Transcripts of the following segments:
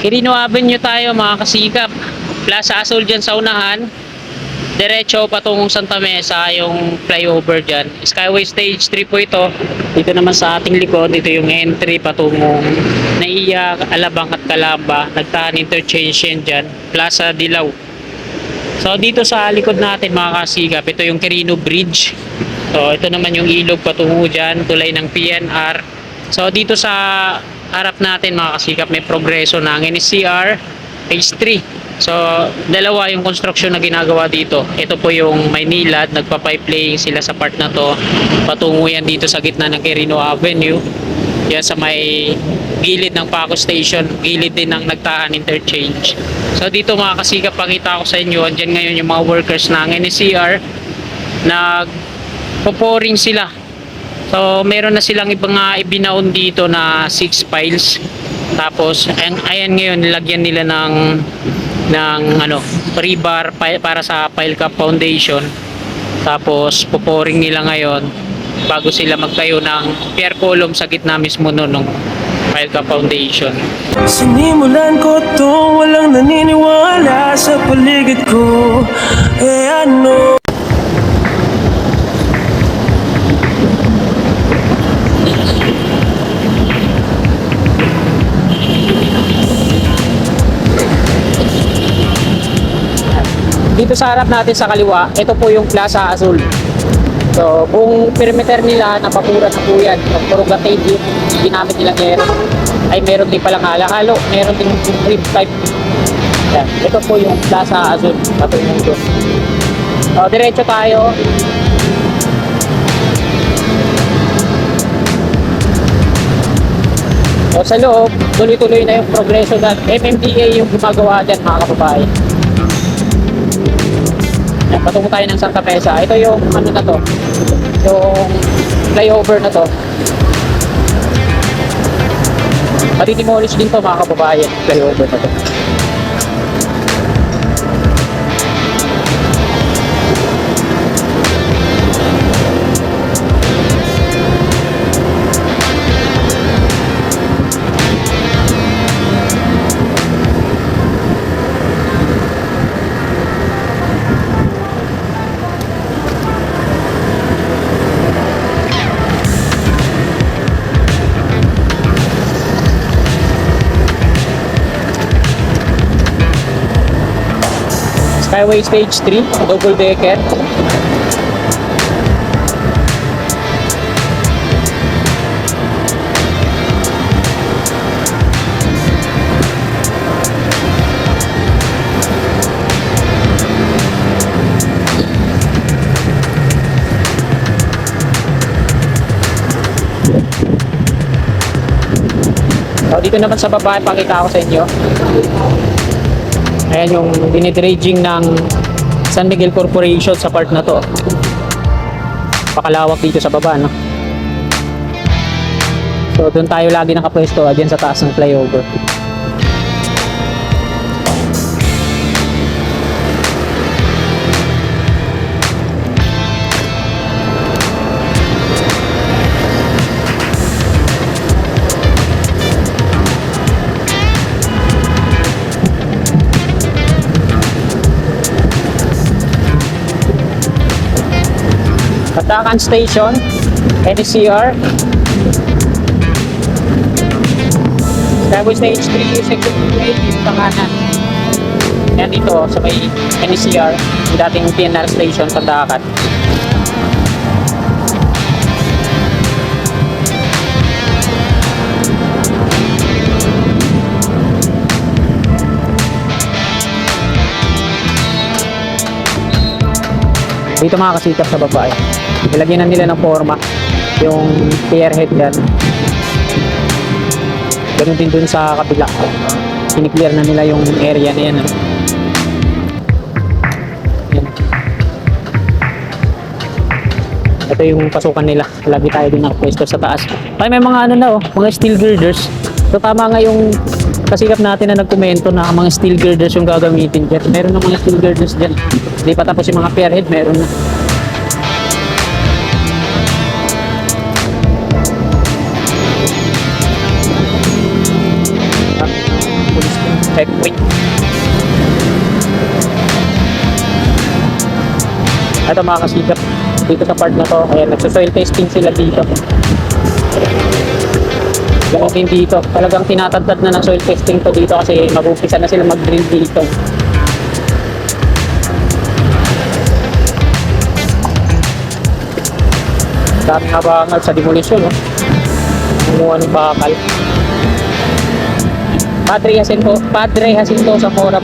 Quirino Avenue tayo mga kasikap. Plaza Azul dyan sa unahan. Diretso patungong Santa Mesa yung flyover dyan. Skyway Stage 3 po ito. Dito naman sa ating likod, ito yung entry patungong Naiya, Alabang at Calamba. Nagtahan interchange yan dyan. Plaza Dilaw. So dito sa likod natin mga kasikap, ito yung Quirino Bridge. So ito naman yung ilog patungo dyan, tulay ng PNR. So dito sa harap natin mga kasikap, may progreso ng NSCR Phase 3. So dalawa yung construction na ginagawa dito. Ito po yung Maynilad, nagpa-pipelaying sila sa part na to. Patungo yan dito sa gitna ng Quirino Avenue. Yan sa may gilid ng Paco Station, gilid din ng Nagtahan Interchange. So dito mga kasikap, pakita ko sa inyo, andyan ngayon yung mga workers ng NSCR. Nagpo-pouring sila. So meron na silang ibang ibinaon dito na 6 piles. Tapos ayan ngayon nilagyan nila ng rebar para sa pile cap foundation. Tapos po-pouring nila ngayon bago sila magtayo ng pier column sa gitna mismo nung pile cap foundation. Sinimulan ko to, walang naniniwala sa paligid ko. Ano? Dito sa harap natin sa kaliwa, ito po yung Plaza Azul. So, buong perimeter nila, napapura na po yan. Pag-corrugated yung ginamit nilang air, ay meron din palang halo-halo, meron din rib type. Yan. Ito po yung Plaza Azul, patungong doon. So, diretso tayo. So, sa loob, tuloy-tuloy na yung progression na MMDA yung gumagawa dyan mga kababae. Patungo tayo ng Santa Mesa. Ito yung ano na to, yung flyover na to. Matidemolish din to mga kababayan, flyover na to. Skyway Stage 3, double decker. So, dito naman sa baba, pakita ko sa inyo. Ayan yung dinidredging ng San Miguel Corporation sa part na to. Pakalawak dito sa baba, no? So doon tayo lagi nakapwesto, dyan sa taas ng flyover. Patakan Station, NSCR. Skyway Stage 3, Section 8, sa kanan. Yan dito sa may NSCR, yung dating PNR Station, Patakan. Dito mga kasikap sa baba, nilagyan na nila ng forma yung pierhead yan. Ganun din dun sa kabila, siniclear na nila yung area na yan. Yan. Ito yung pasukan nila, lagi tayo din nakapwesto sa taas. Ay, may mga ano na mga steel girders. So tama nga yung kasikap natin na nagkomento na mga steel girders yung gagamitin dyan. Meron ng mga steel girders dyan. Hindi pa tapos yung mga pierhead, meron na. checkpoint. Ito mga kasikap, dito sa part na to, ayan, nagsusoil testing sila dito. Ganun din dito, talagang tinatagtad na ng soil testing to dito kasi mag-umpisa na sila mag-drill dito. Dami nga bangal sa demolition, no? Kumuha ng bakal. Padre Jacinto sa Mora.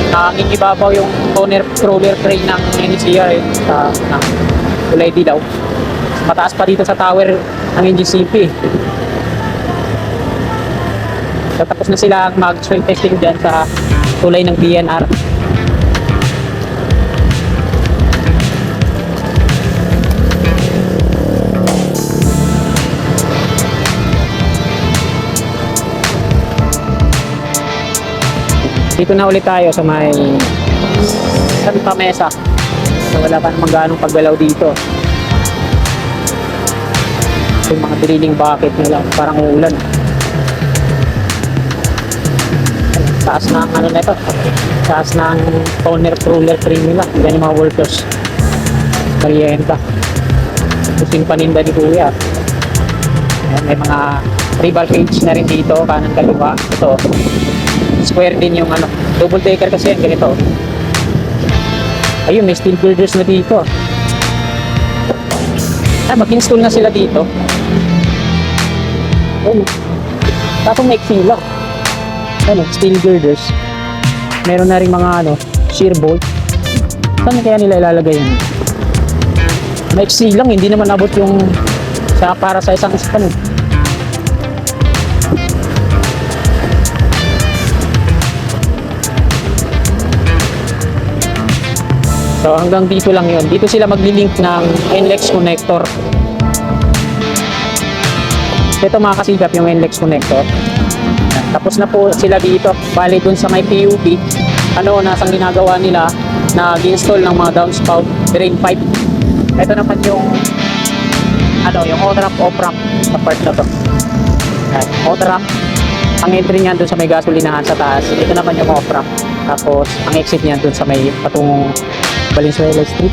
Nanging ibabaw yung toner roller crane ng NCR sa kulay dilaw. Mataas pa dito sa tower ng NGCP. So, tapos na sila mag-soil testing dyan sa tulay ng PNR. Dito na ulit tayo sa may Santa Mesa. So, wala pa namang ganong paggalaw dito. Yung mga drilling bucket nila, parang uulan. Taas na ang ano na ito. Taas na ang toner roller crane nila. Yan yung mga workers. Merienda. Pusing paninda ni Kuya. Ayan, may mga rebar cage na rin dito, kanan kaliwa. Ito. Square din yung ano, double decker kasi yan, ganito. Ayun, may steel girders na dito. Mag-install na sila dito. Ayun. Tapos may sila. Ano, steel girders. Meron na rin mga ano, shear bolt. Saan kaya nila ilalagay yun? Maiksi lang, hindi naman abot yung para sa isang span. So hanggang dito lang yun. Dito sila magli-link ng NLEX connector. Ito mga kasigap yung NLEX connector. Tapos na po sila dito. Bali dun sa may PUP, ano, nasang ginagawa nila, nag-install ng mga downspout drain pipe. Ito naman yung ano, yung on-ramp, off-ramp sa part na to. On-ramp, ang entry niyan dun sa may gasolinahan sa taas. Ito naman yung off-ramp. Tapos ang exit niyan dun sa may patungong Valenzuela Street.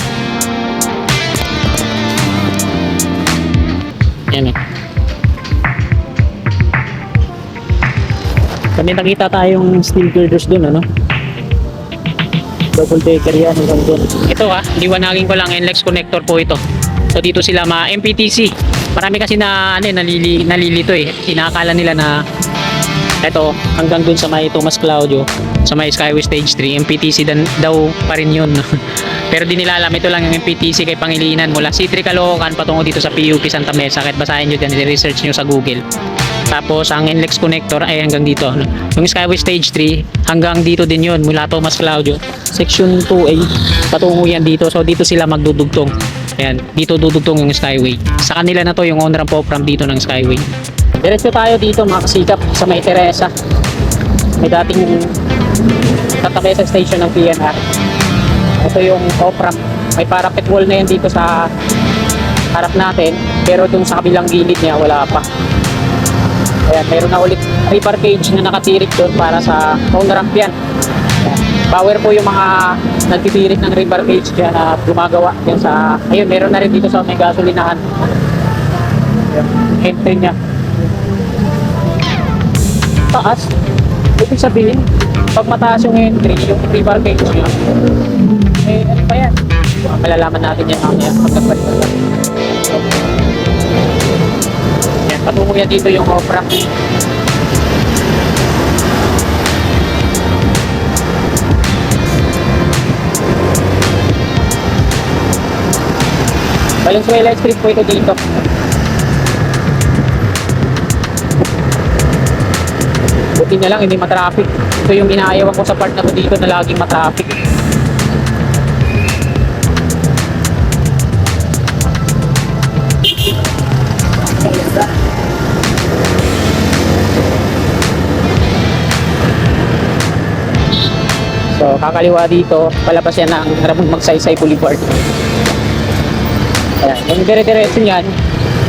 Yan eh. Kami nakita tayong steel girders dun, ano? Double decker yan, hanggang dun. Ito liwanagin ko lang, NLEX connector po ito. So dito sila MPTC. Marami kasi na nalilito eh. Inakala nila na ito hanggang dun sa may Tomas Claudio, sa may Skyway Stage 3, MPTC daw pa rin yun. Pero di nila alam, ito lang yung MPTC kay Pangilinan mula C3 Caloocan patungo dito sa PUP Santa Mesa. Kahit basahin nyo dyan, i-research nyo sa Google. Tapos ang NLEX connector ay hanggang dito. Yung Skyway Stage 3 hanggang dito din yun, mula Tomas Claudio Section 2A patungo yan dito. So dito sila magdudugtong. Ayan, dito dudugtong yung Skyway. Sa kanila na to yung on-ramp off-ramp dito ng Skyway. Diretso tayo dito mga kasikap sa may Teresa. May dating Santa Mesa station ng PNR. Ito yung off-ramp. May parapet wall na yan dito sa harap natin. Pero dun sa kabilang gilid niya wala pa. Ayan, meron na ulit rebar cage na nakatirik doon para sa on-ramp yan. Ayan. Power po yung mga nagtitirik ng rebar cage dyan na gumagawa yan sa... Ayun, meron na rin dito sa may gasolinahan. Ayan, entry niya. Taas. Ibig sabihin, pag mataas yung entry, yung rebar cage niya, eh, ano pa yan? Malalaman natin yan mamaya pag nagpalit na. Yan, patungo yan dito yung off-ramp. Valenzuela Street po ito dito. Buti na lang, hindi matraffic. Ito yung inaayawan ko sa part na to dito na laging matraffic. So, kakaliwa dito, palabas yan ng Ramon Magsaysay Boulevard. Ayan, yung dire-diretso niyan,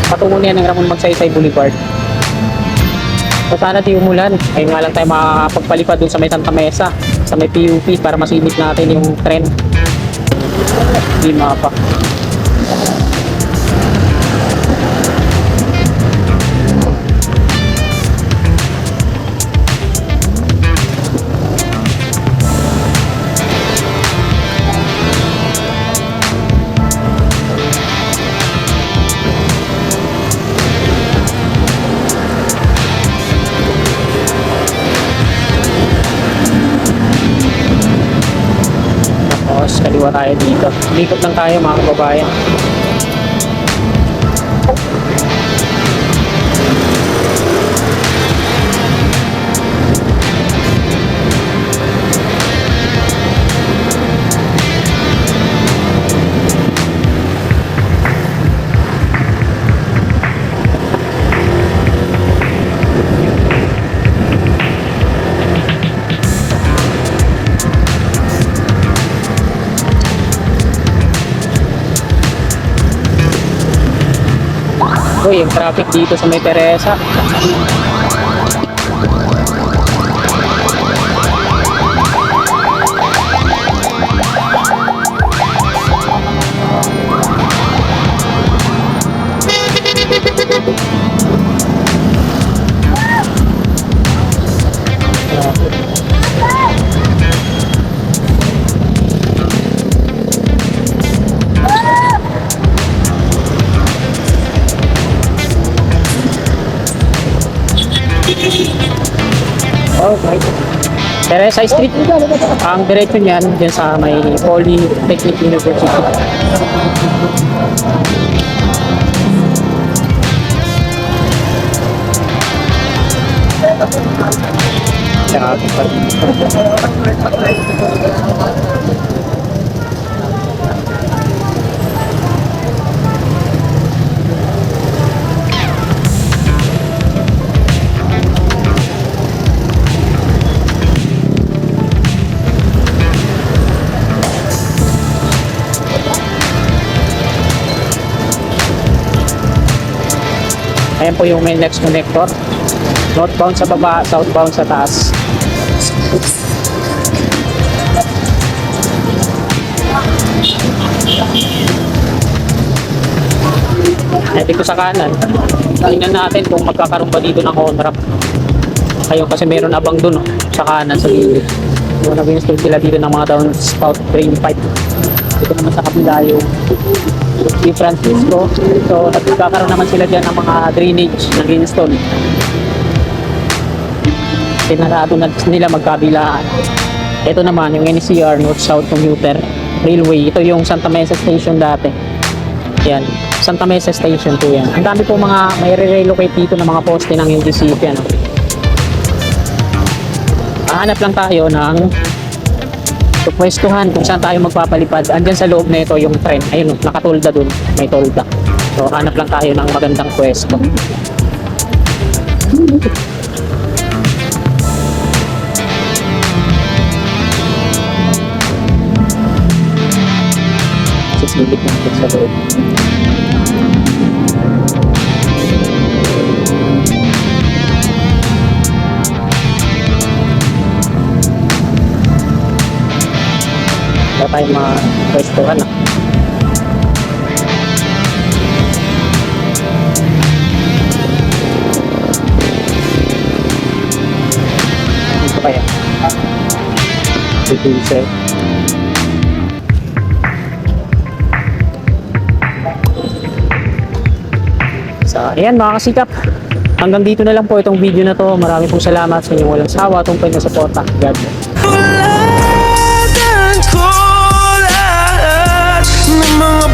patungo na yan ng Ramon Magsaysay Boulevard. So sana di umulan. Ayun nga lang tayo makakapagpalipad dun sa may Santa Mesa, sa may PUP para masimit natin yung tren. Di mapa. Tapos kaliwa tayo dito. Likot lang tayo mga kababayan. Uy, yung traffic dito sa may Teresa. Okay. Teresa Street. Ang diretso niyan dyan sa may Polytechnic University. Traffic pa rin. Ayan po yung main next connector. Northbound sa baba, southbound sa taas. Ayan dito sa kanan. Tingnan natin kung magkakaroon ba dito ng on-ramp. Ayun kasi meron abang dun sa kanan sa gilid. Yung nag-install sila dito ng mga downspout drain pipe. Dito naman sa kabila yung Di Francisco. So, nagkakaroon naman sila dyan ng mga drainage nag-install. Sinarado na nila magkabilaan. Ito naman, yung NCR, North-South Commuter Railway. Ito yung Santa Mesa Station dati. Yan. Santa Mesa Station po yan. Ang dami po mga may re-relocate dito ng mga poste ng NGCP. Ano? Hahanap lang tayo ng pwestuhan kung saan tayo magpapalipad. Andyan sa loob na ito yung tren. Ayun, nakatolda dun. May tolda. So, hanap lang tayo ng magandang pwesto. Sisilip natin sa loob. Wala tayong mga pwestuhan. Dito kaya. Dito sir. So, ayan mga kasikap. Hanggang dito na lang po itong video na to. Maraming pong salamat sa inyong walang sawa. Tumpay na suporta. God bless. Wala ko lahat ng mga